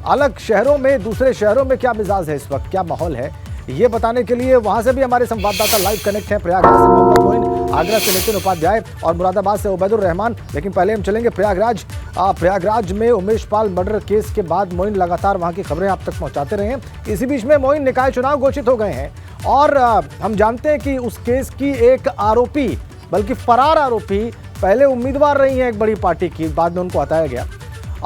अलग शहरों में, दूसरे शहरों में क्या मिजाज है इस वक्त, क्या माहौल है, ये बताने के लिए वहां से भी हमारे संवाददाता लाइव कनेक्ट हैं। प्रयागराज से मोहम्मद मोइन, आगरा से नितिन उपाध्याय और मुरादाबाद से उबैदुर रहमान। लेकिन पहले हम चलेंगे प्रयागराज। प्रयागराज में उमेश पाल मर्डर केस के बाद मोइन लगातार वहां की खबरें आप तक पहुंचाते रहे हैं। इसी बीच में मोइन निकाय चुनाव घोषित हो गए हैं और हम जानते हैं कि उस केस की एक आरोपी, बल्कि फरार आरोपी, पहले उम्मीदवार रही हैं एक बड़ी पार्टी की, बाद में उनको हटाया गया।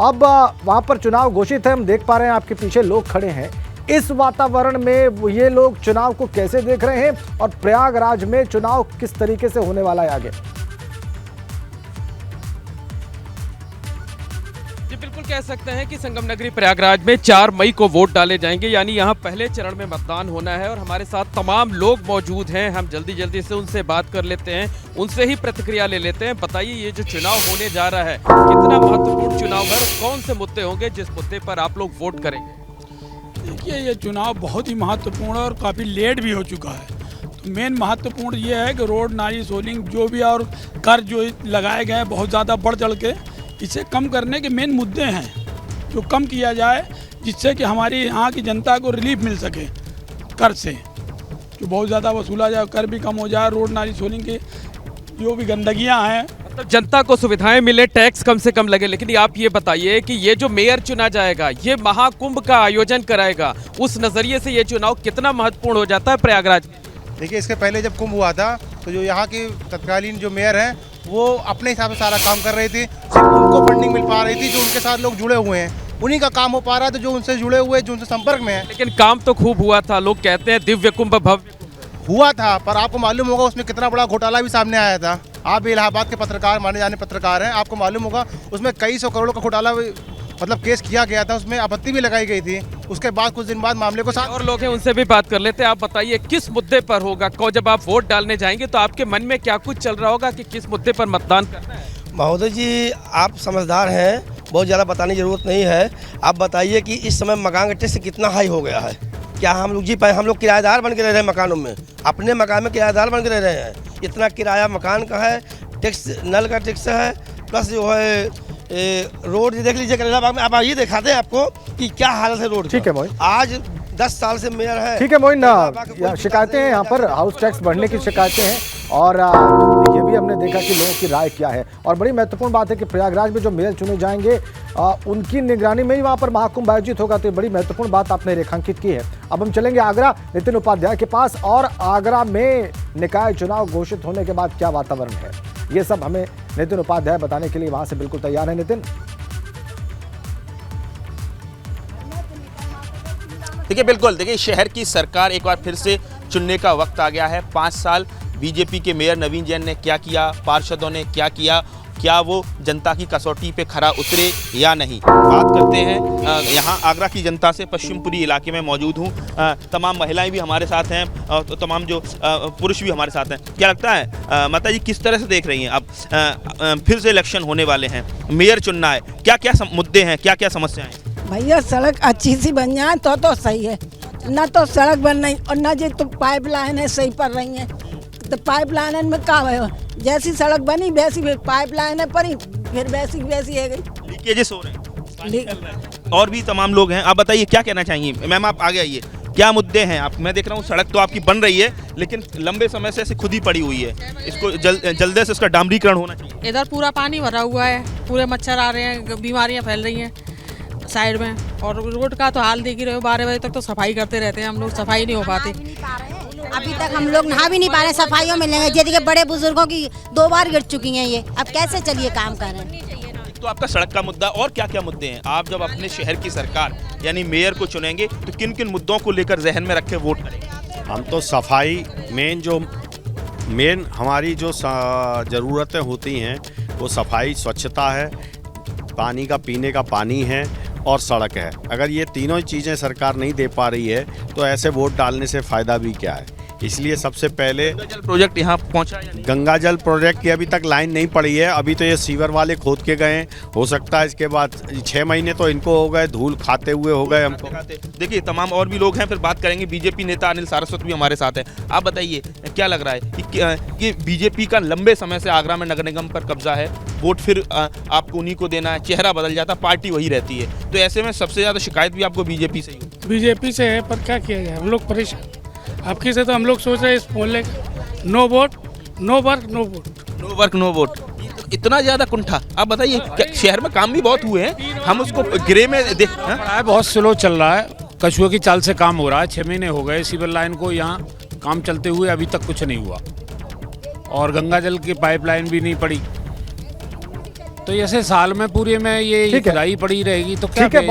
अब वहां पर चुनाव घोषित है, हम देख पा रहे हैं आपके पीछे लोग खड़े हैं। इस वातावरण में ये लोग चुनाव को कैसे देख रहे हैं और प्रयागराज में चुनाव किस तरीके से होने वाला है आगे? जी बिल्कुल कह सकते हैं कि संगम नगरी प्रयागराज में 4 मई को वोट डाले जाएंगे, यानी यहां पहले चरण में मतदान होना है। और हमारे साथ तमाम लोग मौजूद हैं, हम जल्दी से उनसे बात कर लेते हैं, उनसे ही प्रतिक्रिया ले लेते हैं। बताइए, ये जो चुनाव होने जा रहा है कितना महत्वपूर्ण चुनाव है, कौन से मुद्दे होंगे जिस मुद्दे पर आप लोग वोट करेंगे? देखिए, ये चुनाव बहुत ही महत्वपूर्ण है और काफ़ी लेट भी हो चुका है। तो मेन महत्वपूर्ण ये है कि रोड, नाली, सोलिंग जो भी और कर जो लगाए गए हैं बहुत ज़्यादा बढ़ चढ़ के, इसे कम करने के मेन मुद्दे हैं जो कम किया जाए, जिससे कि हमारी यहाँ की जनता को रिलीफ मिल सके कर से, जो बहुत ज़्यादा वसूला जाए, कर भी कम हो जाए, रोड, नाली, सोलिंग की जो भी गंदगियाँ हैं, तो जनता को सुविधाएं मिले, टैक्स कम से कम लगे। लेकिन आप ये बताइए कि ये जो मेयर चुना जाएगा, ये महाकुंभ का आयोजन कराएगा, उस नजरिए से ये चुनाव कितना महत्वपूर्ण हो जाता है प्रयागराज में? देखिए, इसके पहले जब कुंभ हुआ था तो जो यहाँ की तत्कालीन जो मेयर हैं वो अपने हिसाब से सारा काम कर रही थी, सिर्फ उनको फंडिंग मिल पा रही थी जो उनके साथ लोग जुड़े हुए हैं, उन्हीं का काम हो पा रहा है, तो जो उनसे जुड़े हुए, जो उनसे संपर्क में है। लेकिन काम तो खूब हुआ था, लोग कहते हैं दिव्य कुंभ भव्य हुआ था, पर आपको मालूम होगा उसमें कितना बड़ा घोटाला भी सामने आया था। आप भी इलाहाबाद के पत्रकार, माने जाने पत्रकार हैं, आपको मालूम होगा उसमें कई सौ करोड़ का घोटाला मतलब केस किया गया था, उसमें आपत्ति भी लगाई गई थी। उसके बाद कुछ दिन बाद मामले को और लोग हैं, उनसे भी बात कर लेते हैं। आप बताइए किस मुद्दे पर होगा, जब आप वोट डालने जाएंगे तो आपके मन में क्या कुछ चल रहा होगा कि किस मुद्दे पर मतदान करना है? महोदय जी, आप समझदार हैं, बहुत ज़्यादा बताने की जरूरत नहीं है। आप बताइए कि इस समय मकान का टैक्स कितना हाई हो गया है। क्या हम लोग किराएदार बन के रह रहे हैं मकानों में, अपने मकान में किराएदार बन के रह रहे हैं। इतना किराया मकान का है, टैक्स, नल का टैक्स है, प्लस जो है रोड देख लीजिए करेला बाग में, आप आइए दिखाते हैं आपको कि क्या हालत है रोड। ठीक है मोइन, आज 10 साल से मेयर है। ठीक है मोइन, शिकायतें हैं यहाँ पर, हाउस टैक्स बढ़ने की शिकायतें हैं और ये भी हमने देखा कि लोगों की राय क्या है। और बड़ी महत्वपूर्ण बात है कि प्रयागराज में जो मेयर चुने जाएंगे उनकी निगरानी में ही वहाँ पर महाकुंभ आयोजित होगा, तो ये बड़ी महत्वपूर्ण बात आपने रेखांकित की है। अब हम चलेंगे आगरा, नितिन उपाध्याय के पास, और आगरा में निकाय चुनाव घोषित होने के बाद क्या वातावरण है, ये सब हमें नितिन उपाध्याय बताने के लिए वहां से बिल्कुल तैयार है। नितिन, देखिए बिल्कुल, देखिए शहर की सरकार एक बार फिर से चुनने का वक्त आ गया है। 5 साल बीजेपी के मेयर नवीन जैन ने क्या किया, पार्षदों ने क्या किया, क्या वो जनता की कसौटी पे खरा उतरे या नहीं। बात करते हैं यहाँ आगरा की जनता से। पश्चिमपुरी इलाके में मौजूद हूँ, तमाम महिलाएं भी हमारे साथ हैं तो तमाम जो पुरुष भी हमारे साथ हैं। क्या लगता है माता जी, किस तरह से देख रही हैं? अब फिर से इलेक्शन होने वाले हैं, मेयर चुनना है, क्या क्या मुद्दे हैं, क्या क्या समस्याएं हैं? भैया, सड़क अच्छी सी बन जाए तो सही है, ना तो सड़क बन रही और ना जो तो पाइपलाइन है सही पड़ रही है। तो पाइपलाइन में क्या है, जैसी सड़क बनी वैसी पाइपलाइन पड़ी, फिर वैसी है गई, लीकेजेस हो रहे हैं। और भी तमाम लोग हैं, आप बताइए क्या कहना चाहेंगे? मैम, आप आगे आइए, क्या मुद्दे हैं? आप, मैं देख रहा हूँ सड़क तो आपकी बन रही है, लेकिन लंबे समय से ऐसे खुद ही पड़ी हुई है, इसको जल्दी से इसका डामरीकरण होना चाहिए। इधर पूरा पानी भरा हुआ है, पूरे मच्छर आ रहे हैं, बीमारियां फैल रही हैं साइड में। और रोड का तो हाल देख ही रहे हो, 12 बजे तक तो सफाई करते रहते हैं हम लोग, सफाई नहीं हो पाती। अभी तक हम लोग नहा भी नहीं पा रहे, सफाइयों में लेंगे। जैसे बड़े बुजुर्गों की 2 बार गिर चुकी हैं ये, अब कैसे चलिए काम कर रहे हैं। तो आपका सड़क का मुद्दा, और क्या क्या मुद्दे हैं? आप जब अपने शहर की सरकार यानी मेयर को चुनेंगे तो किन किन मुद्दों को लेकर जहन में रख के वोट करेंगे? हम तो सफाई, मेन हमारी जो ज़रूरतें होती हैं वो सफाई, स्वच्छता है, पानी का पीने का पानी है और सड़क है। अगर ये तीनों चीज़ें सरकार नहीं दे पा रही है तो ऐसे वोट डालने से फ़ायदा भी क्या है। इसलिए सबसे पहले जल प्रोजेक्ट यहाँ पहुँचा या नहीं? गंगा जल प्रोजेक्ट की अभी तक लाइन नहीं पड़ी है। अभी तो ये सीवर वाले खोद के गए, हो सकता है इसके बाद 6 महीने तो इनको हो गए, धूल खाते हुए हो गए हमको। देखिए तमाम और भी लोग हैं, फिर बात करेंगे। बीजेपी नेता अनिल सारस्वत भी हमारे साथ है। आप बताइए क्या लग रहा है कि बीजेपी का लंबे समय से आगरा में नगर निगम पर कब्जा है, वोट फिर आपको उन्हीं को देना है, चेहरा बदल जाता, पार्टी वही रहती है, तो ऐसे में सबसे ज़्यादा शिकायत भी आपको बीजेपी से ही? बीजेपी से है, पर क्या किया जाए, हम लोग परेशान। आपकी से तो हम लोग सोच रहे हैं इस मोहल्ले no vote no work no vote, no work no vote, इतना ज़्यादा कुंठा। आप बताइए शहर में काम भी बहुत हुए हैं, हम उसको ग्रे में देख बहुत स्लो चल रहा है, कछुए की चाल से काम हो रहा है। 6 महीने हो गए सीवर लाइन को यहाँ काम चलते हुए, अभी तक कुछ नहीं हुआ, और गंगा जल की पाइपलाइन भी नहीं पड़ी। तो ऐसे साल में पूरे में ये खुदाई पड़ी रहेगी तो क्या? ठीक है,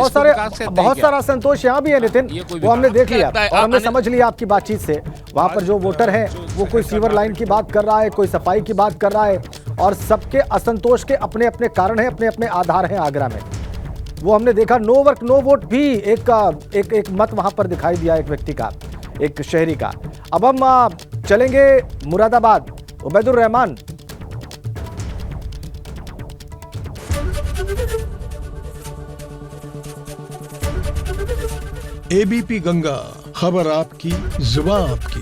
बहुत सारा संतोष यहाँ भी है नितिन, वो हमने देख लिया और हमने समझ लिया आपकी बातचीत से। वहाँ पर जो वोटर है वो कोई सीवर लाइन की बात कर रहा है, कोई सफाई की बात कर रहा है, और सबके असंतोष के अपने अपने कारण हैं, अपने अपने आधार हैं आगरा में। वो हमने देखा नो वर्क नो वोट भी एक मत वहाँ पर दिखाई दिया, एक व्यक्ति का, एक शहरी का। अब हम चलेंगे मुरादाबाद। उबैदुर रहमान, एबीपी गंगा, खबर आपकी, जुबान आपकी।